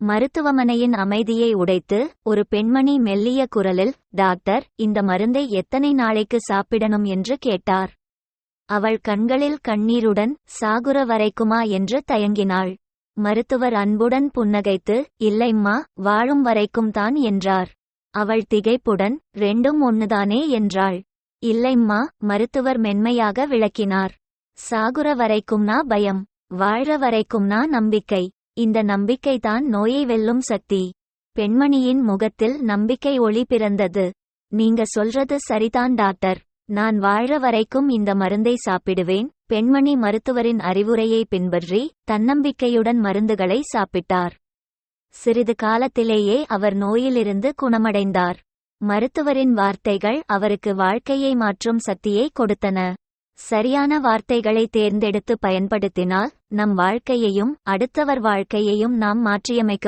மருத்துவமனையின் அமைதியை உடைத்து ஒரு பெண்மணி மெல்லிய குரலில், டாக்டர், இந்த மருந்தை எத்தனை நாளைக்கு சாப்பிடணும் என்று கேட்டார். அவள் கண்களில் கண்ணீருடன், சாகுற வரைக்குமா என்று தயங்கினாள். மருத்துவர் அன்புடன் புன்னகைத்து, இல்லைம்மா, வாழும் வரைக்கும் தான் என்றார். அவள் திகைப்புடன், ரெண்டும் ஒன்னுதானே என்றாள். இல்லைம்மா, மருத்துவர் மென்மையாக விளக்கினார். சாகுற வரைக்கும்னா பயம், வாழ்ற வரைக்கும்னா நம்பிக்கை. இந்த நம்பிக்கைதான் நோயை வெல்லும் சக்தி. பெண்மணியின் முகத்தில் நம்பிக்கை ஒளி பிறந்தது. நீங்க சொல்றது சரிதான் டாக்டர், நான் வாழ்ற வரைக்கும் இந்த மருந்தை சாப்பிடுவேன். பெண்மணி மருத்துவரின் அறிவுரையை பின்பற்றி தன்னம்பிக்கையுடன் மருந்துகளை சாப்பிட்டார். சிறிது காலத்திலேயே அவர் நோயிலிருந்து குணமடைந்தார். மருத்துவரின் வார்த்தைகள் அவருக்கு வாழ்க்கையை மாற்றும் சக்தியை கொடுத்தன. சரியான வார்த்தைகளை தேர்ந்தெடுத்து பயன்படுத்தினால் நம் வாழ்க்கையையும் அடுத்தவர் வாழ்க்கையையும் நாம் மாற்றியமைக்க